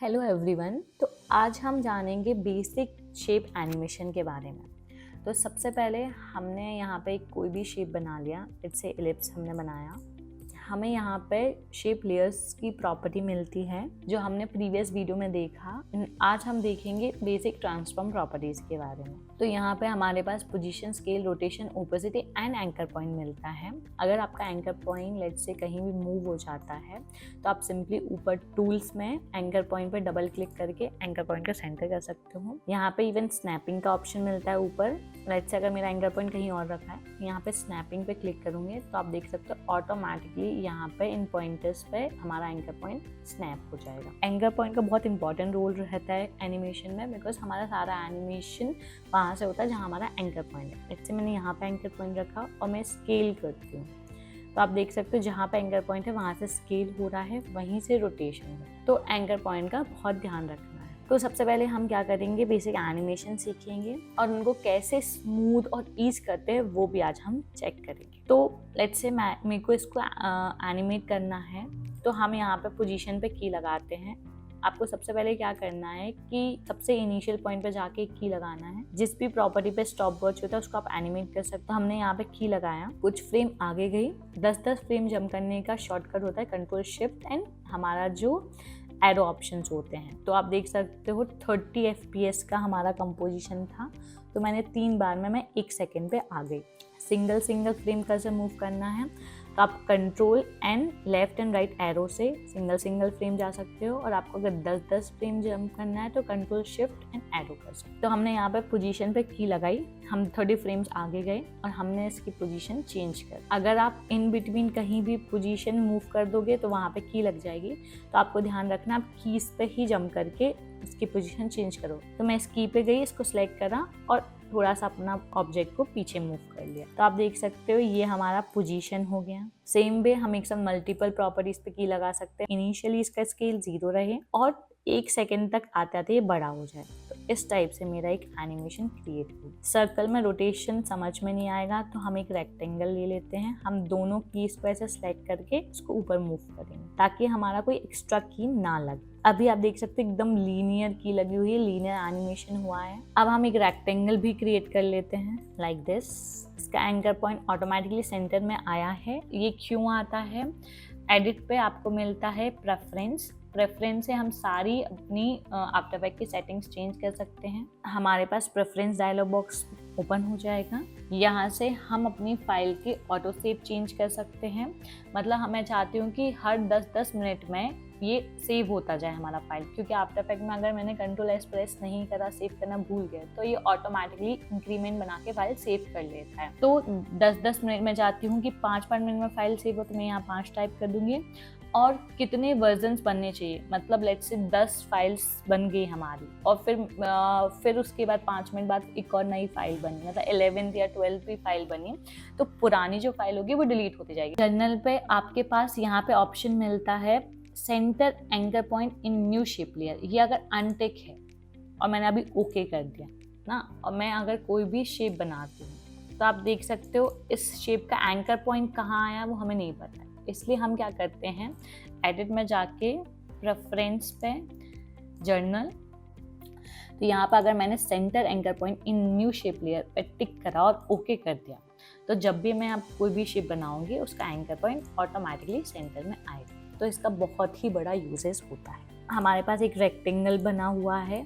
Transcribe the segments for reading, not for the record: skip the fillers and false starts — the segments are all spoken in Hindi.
Hello everyone. तो आज हम जानेंगे बेसिक शेप एनिमेशन के बारे में। तो सबसे पहले हमने यहाँ पे कोई भी शेप बना लिया। इट्स ए इलिप्स हमने बनाया। हमें यहाँ पे शेप लेयर्स की प्रॉपर्टी मिलती है जो हमने प्रीवियस वीडियो में देखा। आज हम देखेंगे बेसिक ट्रांसफॉर्म प्रॉपर्टीज के बारे में। तो यहाँ पे हमारे पास position, scale, rotation, opacity and anchor point मिलता है। अगर आपका एंकर पॉइंट लेट्स से कहीं भी मूव हो जाता है तो आप सिंपली ऊपर टूल्स में एंकर पॉइंट पे डबल क्लिक करके एंकर पॉइंट का सेंटर कर सकते हो। यहाँ पे इवन स्नैपिंग का ऑप्शन मिलता है ऊपर। लेट्स से अगर मेरा एंकर पॉइंट कहीं और रखा है, यहाँ पे स्नैपिंग पे क्लिक करूंगे तो आप देख सकते हो ऑटोमेटिकली यहाँ पे इन पॉइंटर्स पे हमारा एंकर पॉइंट स्नैप हो जाएगा। एंकर पॉइंट का बहुत इंपॉर्टेंट रोल रहता है एनिमेशन में, बिकॉज हमारा सारा एनिमेशन वहाँ से होता है जहाँ हमारा एंकर पॉइंट है। इससे मैंने यहाँ पे एंकर पॉइंट रखा और मैं स्केल करती हूँ तो आप देख सकते हो जहाँ पे एंकर पॉइंट है वहाँ से स्केल हो रहा है, वहीं से रोटेशन है। तो एंकर पॉइंट का बहुत ध्यान रखना है। तो सबसे पहले हम क्या करेंगे, बेसिक एनिमेशन सीखेंगे और उनको कैसे स्मूथ और ईज करते हैं वो भी आज हम चेक करेंगे। तो लेट्स से मेरे को इसको एनिमेट करना है तो हम यहाँ पे पोजीशन पे की लगाते हैं। आपको सबसे पहले क्या करना है कि सबसे इनिशियल पॉइंट पे जाके की लगाना है। जिस भी प्रॉपर्टी पे स्टॉप वॉच होता है उसको आप एनिमेट कर सकते हो। हमने यहाँ पे की लगाया, कुछ फ्रेम आगे गई, 10-10 फ्रेम जंप करने का शॉर्टकट होता है कंट्रोल शिफ्ट एंड हमारा जो एरो ऑप्शंस होते हैं। तो आप देख सकते हो 30 FPS का हमारा कंपोजिशन था तो मैंने 3 बार में मैं 1 सेकेंड पे आ गई। सिंगल फ्रेम कैसे मूव करना है तो आप control and left and right arrow से सिंगल फ्रेम जा सकते हो, और आपको अगर 10-10 फ्रेम जंप करना है तो कंट्रोल शिफ्ट एंड एरो कर सकते हो। तो हमने यहाँ पे पोजीशन पे की लगाई, हम 30 फ्रेम्स आगे गए और हमने इसकी पोजीशन चेंज कर। अगर आप इन बिटवीन कहीं भी पोजीशन मूव कर दोगे तो वहाँ पे की लग जाएगी। तो आपको ध्यान रखना आप कीज पे ही जंप करके इसकी पोजीशन चेंज करो। तो मैं इस की पे गई, इसको सिलेक्ट करा और थोड़ा सा अपना ऑब्जेक्ट को पीछे मूव कर लिया। तो आप देख सकते हो ये हमारा पोजीशन हो गया। सेम वे हम एक साथ मल्टीपल प्रॉपर्टीज पे की लगा सकते हैं। इनिशियली इसका स्केल 0 रहे और 1 सेकेंड तक आते आते ये बड़ा हो जाए। तो इस टाइप से मेरा एक एनिमेशन क्रिएट हुआ। सर्कल में रोटेशन समझ में नहीं आएगा तो हम एक रेक्टेंगल ले लेते हैं। हम दोनों कीज को ऐसे सिलेक्ट करके इसको ऊपर मूव करेंगे ताकि हमारा कोई एक्स्ट्रा की ना लगे। अभी आप देख सकते हो एकदम लीनियर की लगी हुई है, लीनियर एनिमेशन हुआ है। अब हम एक रेक्टेंगल भी क्रिएट कर लेते हैं लाइक दिस। इसका एंकर पॉइंट ऑटोमेटिकली सेंटर में आया है। ये क्यों आता है? एडिट पे आपको मिलता है प्रेफरेंस से हम सारी अपनी आफ्टर इफेक्ट की सेटिंग्स चेंज कर सकते हैं। हमारे पास प्रेफरेंस डायलॉग बॉक्स ओपन हो जाएगा। यहाँ से हम अपनी फाइल की ऑटो सेव चेंज कर सकते हैं। मतलब मैं चाहती हूँ कि हर 10-10 मिनट में ये सेव होता जाए हमारा फाइल, क्योंकि आफ्टर इफेक्ट में अगर मैंने कंट्रोल एस प्रेस नहीं करा, सेव करना भूल गया, तो ये ऑटोमेटिकली इंक्रीमेंट बना के फाइल सेव कर लेता है। तो 10-10 मिनट में चाहती हूँ कि 5-5 मिनट में फाइल सेव हो तो मैं यहाँ 5 टाइप कर दूंगी। और कितने वर्जन्स बनने चाहिए, मतलब लेट्स से 10 फाइल्स बन गई हमारी और फिर उसके बाद 5 मिनट बाद एक और नई फाइल बनी, मतलब 11th या 12th फाइल बनी, तो पुरानी जो फाइल होगी वो डिलीट होती जाएगी। जर्नल पे आपके पास यहाँ पे ऑप्शन मिलता है centre anchor point in new shape layer. ये अगर अनटिक है और मैंने अभी ओके कर दिया ना, और मैं अगर कोई भी शेप बनाती हूँ तो आप देख सकते हो इस शेप का एंकर पॉइंट कहाँ आया वो हमें नहीं पता है। इसलिए हम क्या करते हैं, एडिट में जाके प्रेफरेंस पे जर्नल, तो यहाँ पर अगर मैंने centre anchor point in new shape layer पे टिक करा और ओके कर दिया तो जब भी मैं अब कोई भी शेप बनाऊंगी उसका एंकर पॉइंट ऑटोमेटिकली सेंटर में आएगा। तो इसका बहुत ही बड़ा यूजेस होता है। हमारे पास एक रेक्टेंगल बना हुआ है।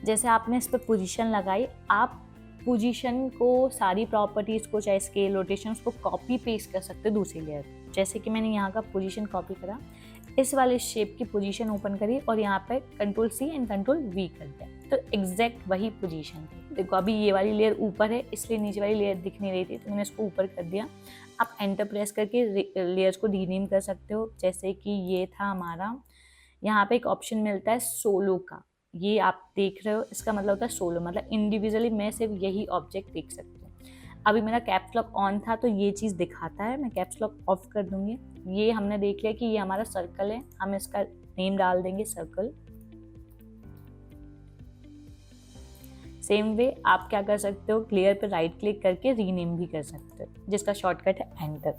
जैसे आपने इस पर पोजीशन लगाई, आप पोजीशन को, सारी प्रॉपर्टीज को, चाहे स्केल, रोटेशन, उसको कॉपी पेस्ट कर सकते हो दूसरी लेयर। जैसे कि मैंने यहाँ का पोजीशन कॉपी करा, इस वाले शेप की पोजीशन ओपन करी और यहाँ पे control C and control V कर दिया, तो एग्जैक्ट वही पोजीशन थी। देखो अभी ये वाली लेयर ऊपर है इसलिए नीचे वाली लेयर दिख नहीं रही थी, तो मैंने इसको ऊपर कर दिया। आप एंटर प्रेस करके लेयर्स को रीनेम कर सकते हो। जैसे कि ये था हमारा, यहाँ पे एक ऑप्शन मिलता है सोलो का, ये आप देख रहे हो, इसका मतलब होता है सोलो, मतलब इंडिविजुअली मैं सिर्फ यही ऑब्जेक्ट देख सकती हूँ। अभी मेरा कैप्स लॉक ऑन था तो ये चीज़ दिखाता है, मैं कैप्स लॉक ऑफ कर दूंगी। ये हमने देख लिया कि ये हमारा सर्कल है, हम इसका नेम डाल देंगे सर्कल। सेम वे आप क्या कर सकते हो, क्लियर पे राइट क्लिक करके रीनेम भी कर सकते हो, जिसका शॉर्टकट है एंटर।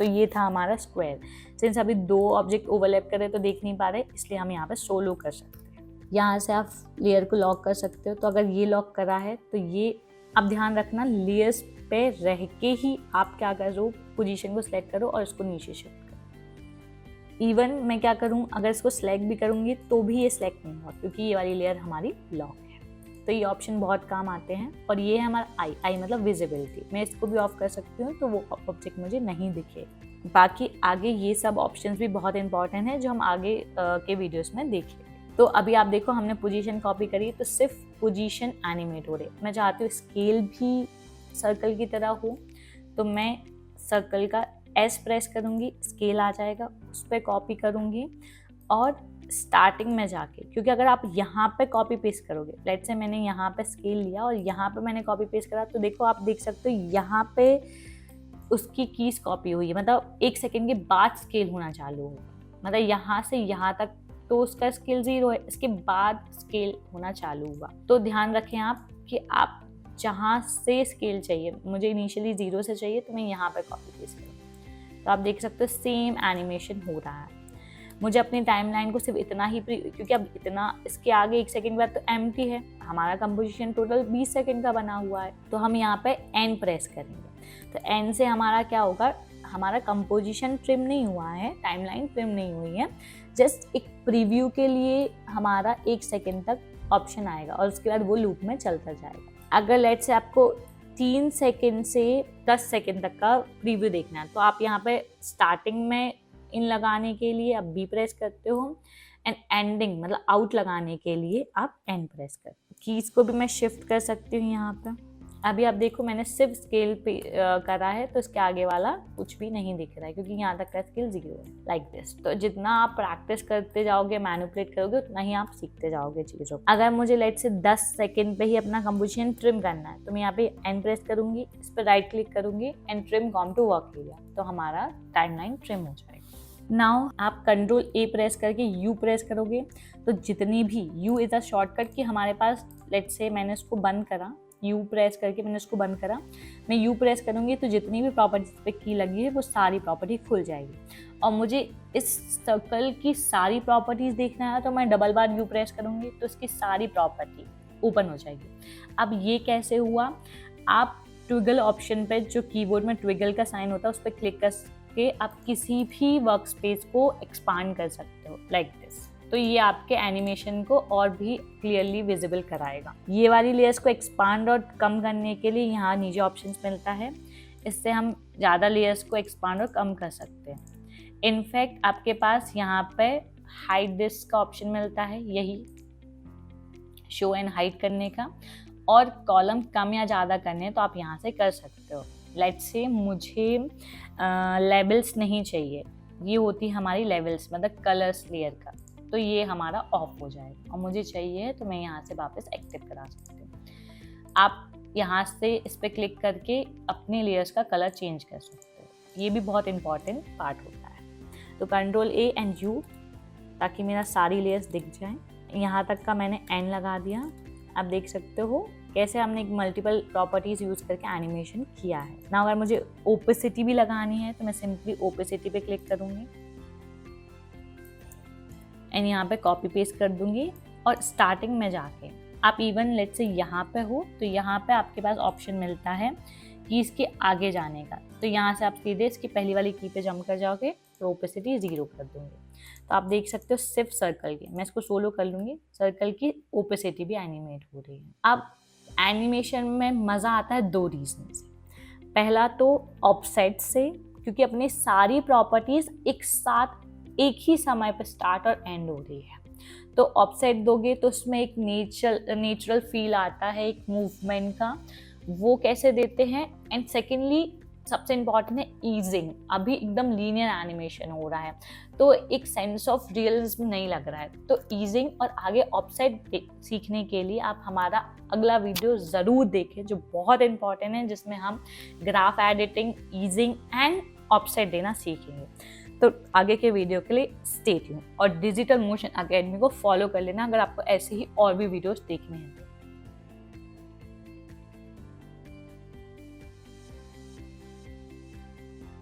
तो ये था हमारा स्क्वायर। सिंस अभी 2 ऑब्जेक्ट ओवरलैप कर रहे तो देख नहीं पा रहे, इसलिए हम यहाँ पे सोलो कर सकते हैं। यहाँ से आप लेयर को लॉक कर सकते हो। तो अगर ये लॉक करा है तो ये, अब ध्यान रखना लेयर्स पे रह के ही आप क्या करो, पोजीशन को सिलेक्ट करो और इसको नीचे शिफ्ट करो। इवन मैं क्या करूँ, अगर इसको सिलेक्ट भी करूँगी तो भी ये सिलेक्ट नहीं होगा, क्योंकि ये वाली लेयर हमारी लॉक है। तो ये ऑप्शन बहुत काम आते हैं। और ये है हमारा आई मतलब विजिबिलिटी। मैं इसको भी ऑफ कर सकती हूँ तो वो ऑब्जेक्ट मुझे नहीं दिखे। बाकी आगे ये सब ऑप्शंस भी बहुत इंपॉर्टेंट है जो हम आगे के वीडियोस में देखेंगे। तो अभी आप देखो हमने पोजीशन कॉपी करी, तो सिर्फ पोजीशन एनिमेट हो रही है। मैं चाहती हूँ स्केल भी सर्कल की तरह हो, तो मैं सर्कल का एस प्रेस करूँगी, स्केल आ जाएगा, उस पर कॉपी करूँगी और स्टार्टिंग में जाके, क्योंकि अगर आप यहाँ पे कॉपी पेस्ट करोगे, लेट्स से मैंने यहाँ पे स्केल लिया और यहाँ पे मैंने कॉपी पेस्ट करा, तो देखो आप देख सकते हो यहाँ पे उसकी कीज कॉपी हुई है, मतलब 1 सेकेंड के बाद स्केल होना चालू हो, मतलब यहाँ से यहाँ तक तो उसका स्केल 0 है, इसके बाद स्केल होना चालू हुआ। तो ध्यान रखें आप कि आप जहाँ से स्केल चाहिए, मुझे इनिशियली 0 से चाहिए तो मैं यहाँ पे कॉपी पेस्ट करूँ, तो आप देख सकते हो सेम एनिमेशन हो रहा है। मुझे अपनी टाइमलाइन को सिर्फ इतना ही, क्योंकि अब इतना, इसके आगे 1 सेकेंड बाद तो एम्प्टी है, हमारा कंपोजिशन टोटल 20 सेकेंड का बना हुआ है, तो हम यहाँ पे एन प्रेस करेंगे। तो एन से हमारा क्या होगा, हमारा कंपोजिशन ट्रिम नहीं हुआ है, टाइमलाइन ट्रिम नहीं हुई है, जस्ट एक प्रीव्यू के लिए हमारा 1 सेकेंड तक ऑप्शन आएगा और उसके बाद वो लूप में चलता जाएगा। अगर लेट्स से आपको 3 सेकेंड से 10 सेकेंड तक का प्रीव्यू देखना है, तो आप यहाँ पे स्टार्टिंग में इन लगाने के लिए आप बी प्रेस करते हो एंड एंडिंग मतलब आउट लगाने के लिए आप एन प्रेस करते हो। कीज को भी मैं शिफ्ट कर सकती हूँ यहाँ पे। अभी आप देखो मैंने सिर्फ स्केल पे करा है, तो इसके आगे वाला कुछ भी नहीं दिख रहा है, क्योंकि यहाँ तक का स्केल 0 है, लाइक दिस। तो जितना आप प्रैक्टिस करते जाओगे, मैनिपुलेट करोगे, उतना ही आप सीखते जाओगे चीज़ों को। अगर मुझे लेट से 10 सेकेंड पे ही अपना कंपोजिशन ट्रिम करना है, तो मैं यहाँ पे एन प्रेस करूंगी, इस पर राइट क्लिक करूंगी and trim comp to work area, तो हमारा टाइमलाइन ट्रिम हो जाएगा। नाउ आप कंट्रोल ए प्रेस करके यू प्रेस करोगे, तो जितनी भी, यू इज अ शॉर्टकट कि हमारे पास, लेट्स से मैंने उसको बंद करा, यू प्रेस करके मैंने उसको बंद करा, मैं यू प्रेस करूँगी तो जितनी भी प्रॉपर्टीज पे की लगी है वो सारी प्रॉपर्टी खुल जाएगी। और मुझे इस सर्कल की सारी प्रॉपर्टीज देखना है तो मैं डबल बार यू प्रेस करूँगी तो इसकी सारी प्रॉपर्टी ओपन हो जाएगी। अब ये कैसे हुआ, आप ट्विगल ऑप्शन पे, जो कीबोर्ड में ट्विगल का साइन होता है, उस पर क्लिक करके आप किसी भी वर्क स्पेस को एक्सपांड कर सकते हो, लाइक दिस। तो ये आपके एनिमेशन को और भी क्लियरली विजिबल कराएगा। ये वाली लेयर्स को एक्सपांड और कम करने के लिए यहाँ नीचे ऑप्शंस मिलता है, इससे हम ज़्यादा लेयर्स को एक्सपांड और कम कर सकते हैं। इनफैक्ट आपके पास यहाँ पे हाइड दिस का ऑप्शन मिलता है, यही शो एंड हाइड करने का, और कॉलम कम या ज़्यादा करने तो आप यहाँ से कर सकते हो। लेट्स से मुझे लेबल्स नहीं चाहिए, ये होती हमारी लेवल्स मतलब कलर्स लेयर का, तो ये हमारा ऑफ हो जाएगा, और मुझे चाहिए तो मैं यहाँ से वापस एक्टिव करा सकती हूँ। आप यहाँ से इस पर क्लिक करके अपने लेयर्स का कलर चेंज कर सकते हो, ये भी बहुत इंपॉर्टेंट पार्ट होता है। तो कंट्रोल ए एंड यू, ताकि मेरा सारी लेयर्स दिख जाएं। यहाँ तक का मैंने एन लगा दिया। आप देख सकते हो कैसे हमने एक मल्टीपल प्रॉपर्टीज यूज करके एनिमेशन किया है ना। अगर मुझे ओपेसिटी भी लगानी है तो मैं सिंपली ओपेसिटी पे क्लिक करूँगी एंड यहाँ पे कॉपी पेस्ट कर दूंगी, और स्टार्टिंग में जाके आप इवन लेट्स से यहाँ पे हो तो यहाँ पे आपके पास ऑप्शन मिलता है कि इसके आगे जाने का, तो यहाँ से आप सीधे इसकी पहली वाली की पे जंप कर जाओगे तो ओपेसिटी 0 कर दूंगी। तो आप देख सकते हो सिर्फ सर्कल की, मैं इसको सोलो कर लूँगी, सर्कल की ओपेसिटी भी एनिमेट हो रही है। अब एनिमेशन में मज़ा आता है 2 रीज़न से। पहला तो ऑफसेट से, क्योंकि अपनी सारी प्रॉपर्टीज़ एक साथ एक ही समय पर स्टार्ट और एंड हो रही है, तो ऑफसेट दोगे तो उसमें एक नेचुरल फील आता है, एक मूवमेंट का, वो कैसे देते हैं। एंड सेकेंडली सबसे इम्पॉर्टेंट है ईजिंग, अभी एकदम लीनियर एनिमेशन हो रहा है तो एक सेंस ऑफ रियलिज्म नहीं लग रहा है, तो ईजिंग और आगे ऑफसेट सीखने के लिए आप हमारा अगला वीडियो ज़रूर देखें जो बहुत इंपॉर्टेंट है, जिसमें हम graph editing, easing and offset देना सीखेंगे। तो आगे के वीडियो के लिए स्टे ट्यून और डिजिटल मोशन एकेडमी को फॉलो कर लेना अगर आपको ऐसे ही और भी वीडियोस देखने हैं।